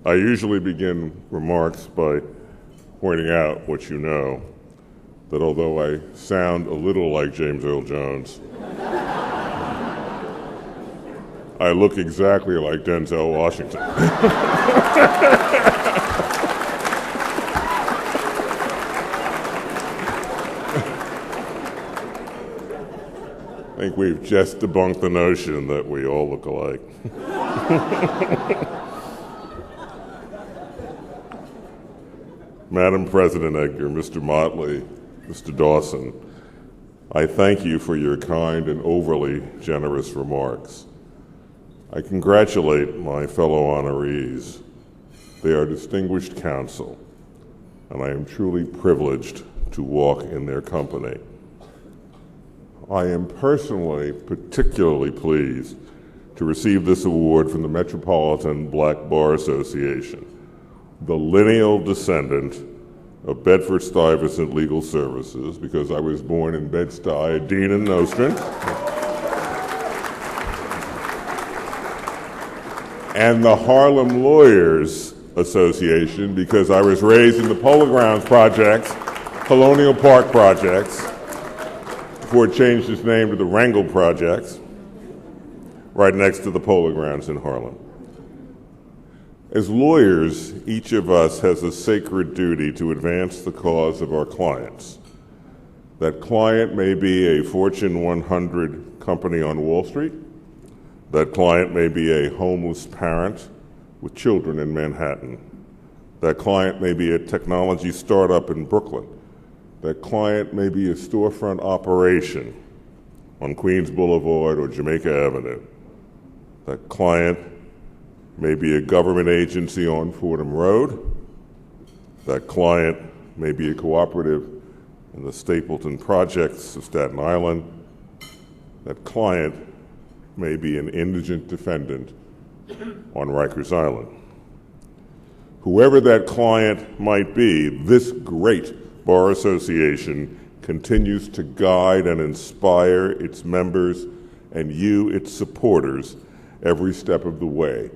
I usually begin remarks by pointing out what you know, that although I sound a little like James Earl Jones, I look exactly like Denzel Washington. I think we've just debunked the notion that we all look alike. Madam President Edgar, Mr. Motley, Mr. Dawson, I thank you for your kind and overly generous remarks. I congratulate my fellow honorees. They are distinguished counsel, and I am truly privileged to walk in their company. I am personally particularly pleased to receive this award from the Metropolitan Black Bar Association, the lineal descendant of Bedford-Stuyvesant Legal Services, because I was born in Bed-Stuy, Dean and Nostrand, and the Harlem Lawyers Association, because I was raised in the Polo Grounds projects, Colonial Park projects, before it changed its name to the Wrangell projects, right next to the Polo Grounds in Harlem. As lawyers, each of us has a sacred duty to advance the cause of our clients. That client may be a Fortune 100 company on Wall Street. That client may be a homeless parent with children in Manhattan. That client may be a technology startup in Brooklyn. That client may be a storefront operation on Queens Boulevard or Jamaica Avenue. That client may be a government agency on Fordham Road. That client may be a cooperative in the Stapleton projects of Staten Island. That client may be an indigent defendant on Rikers Island. Whoever that client might be, this great bar association continues to guide and inspire its members and you, its supporters, every step of the way.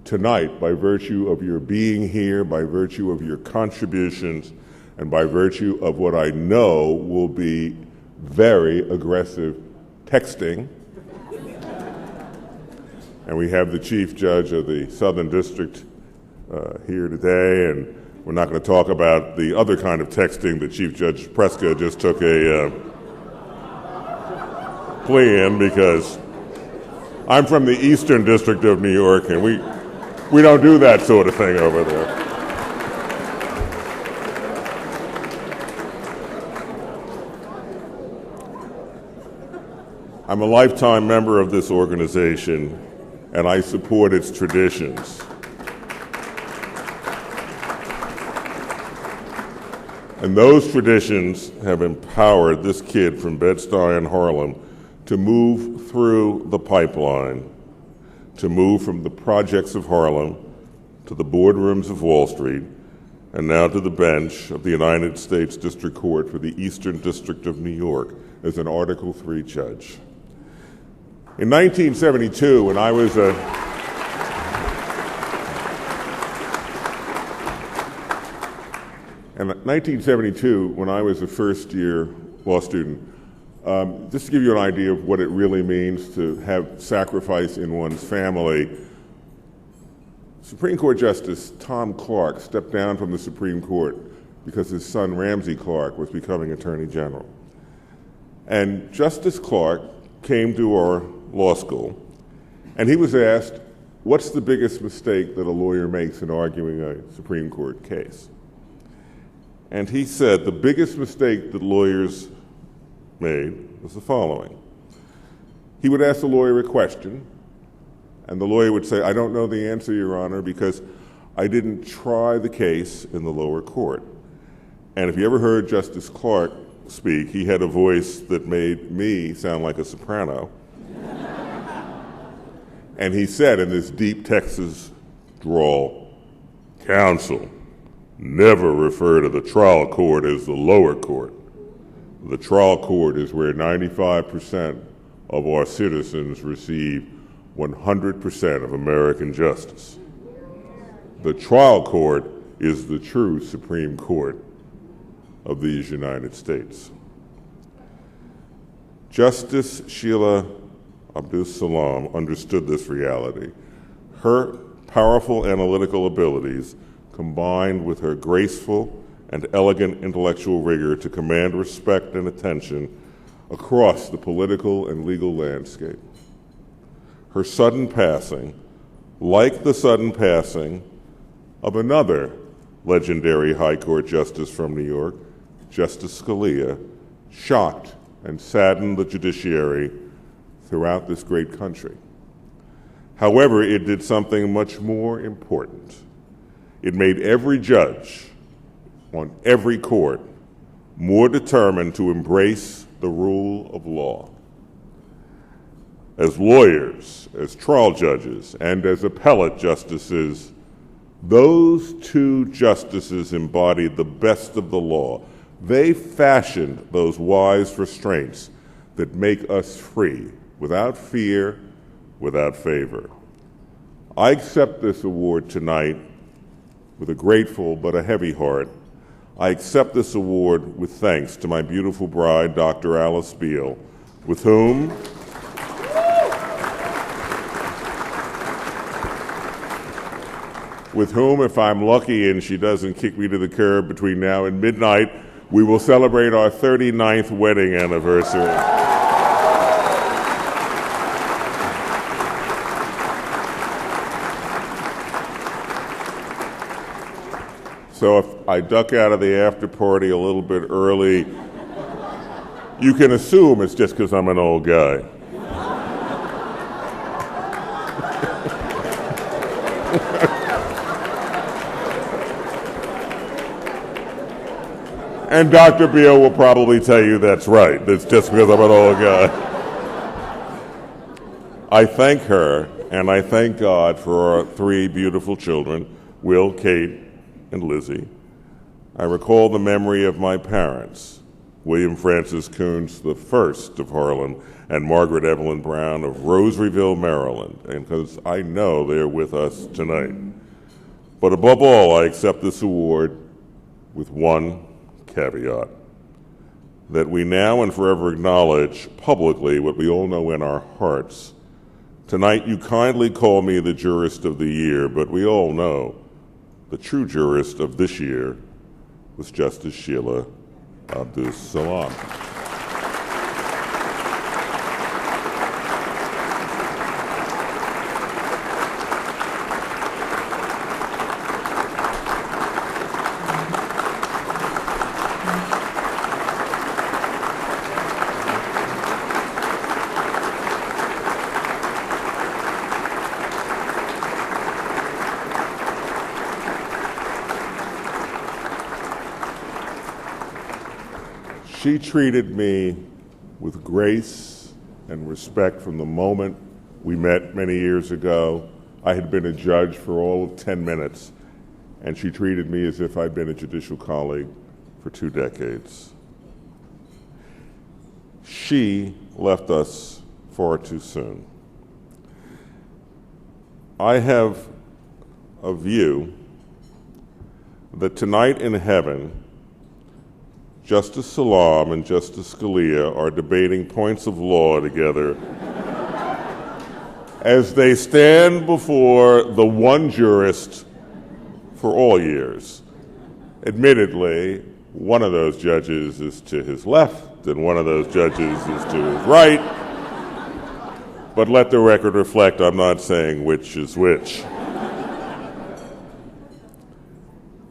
Tonight, by virtue of your being here, by virtue of your contributions, and by virtue of what I know will be very aggressive texting, and we have the Chief Judge of the Southern District here today, and we're not going to talk about the other kind of texting that Chief Judge Preska just took a plea in, because I'm from the Eastern District of New York, and we don't do that sort of thing over there. I'm a lifetime member of this organization, and I support its traditions. And those traditions have empowered this kid from Bed-Stuy in Harlem to move through the pipeline, to move from the projects of Harlem to the boardrooms of Wall Street, and now to the bench of the United States District Court for the Eastern District of New York as an Article III judge. In 1972, when I was a first-year law student, just to give you an idea of what it really means to have sacrifice in one's family, Supreme Court Justice Tom Clark stepped down from the Supreme Court because his son Ramsey Clark was becoming Attorney General. And Justice Clark came to our law school, and he was asked, what's the biggest mistake that a lawyer makes in arguing a Supreme Court case? And he said the biggest mistake that lawyers made was the following. He would ask the lawyer a question, and the lawyer would say, I don't know the answer, Your Honor, because I didn't try the case in the lower court. And if you ever heard Justice Clark speak, he had a voice that made me sound like a soprano. And he said in this deep Texas drawl, counsel, never refer to the trial court as the lower court. The trial court is where 95% of our citizens receive 100% of American justice. The trial court is the true Supreme Court of these United States. Justice Sheila Abdus Salam understood this reality. Her powerful analytical abilities, combined with her graceful and elegant intellectual rigor, to command respect and attention across the political and legal landscape. Her sudden passing, like the sudden passing of another legendary High Court justice from New York, Justice Scalia, shocked and saddened the judiciary throughout this great country. However, it did something much more important. It made every judge on every court more determined to embrace the rule of law. As lawyers, as trial judges, and as appellate justices, those two justices embodied the best of the law. They fashioned those wise restraints that make us free, without fear, without favor. I accept this award tonight with a grateful but a heavy heart. I accept this award with thanks to my beautiful bride, Dr. Alice Beal, with whom if I'm lucky and she doesn't kick me to the curb between now and midnight, we will celebrate our 39th wedding anniversary. So if I duck out of the after party a little bit early, you can assume it's just because I'm an old guy. And Dr. Beal will probably tell you that's right. It's just because I'm an old guy. I thank her, and I thank God for our three beautiful children, Will, Kate, and Lizzie. I recall the memory of my parents, William Francis Kuntz, the first of Harlem, and Margaret Evelyn Brown of Rosaryville, Maryland, and because I know they're with us tonight. But above all, I accept this award with one caveat, that we now and forever acknowledge publicly what we all know in our hearts. Tonight you kindly call me the Jurist of the Year, but we all know the true jurist of this year was Justice Sheila Abdus Salam. She treated me with grace and respect from the moment we met many years ago. I had been a judge for all of 10 minutes, and she treated me as if I'd been a judicial colleague for 2 decades. She left us far too soon. I have a view that tonight in heaven, Justice Salam and Justice Scalia are debating points of law together as they stand before the one jurist for all years. Admittedly, one of those judges is to his left and one of those judges is to his right, but let the record reflect, I'm not saying which is which.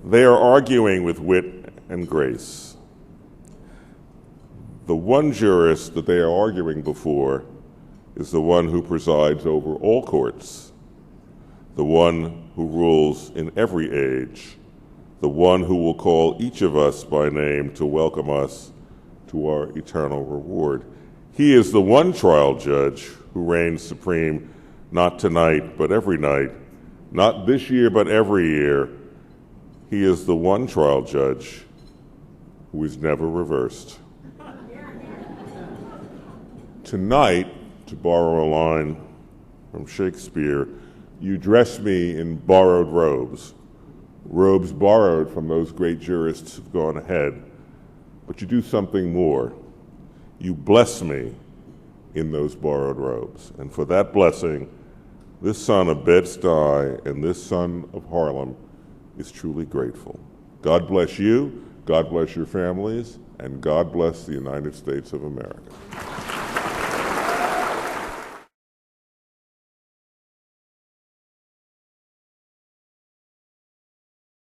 They are arguing with wit and grace. The one jurist that they are arguing before is the one who presides over all courts, the one who rules in every age, the one who will call each of us by name to welcome us to our eternal reward. He is the one trial judge who reigns supreme not tonight but every night, not this year but every year. He is the one trial judge who is never reversed. Tonight, to borrow a line from Shakespeare, you dress me in borrowed robes, robes borrowed from those great jurists who've gone ahead, but you do something more. You bless me in those borrowed robes. And for that blessing, this son of Bed-Stuy and this son of Harlem is truly grateful. God bless you, God bless your families, and God bless the United States of America.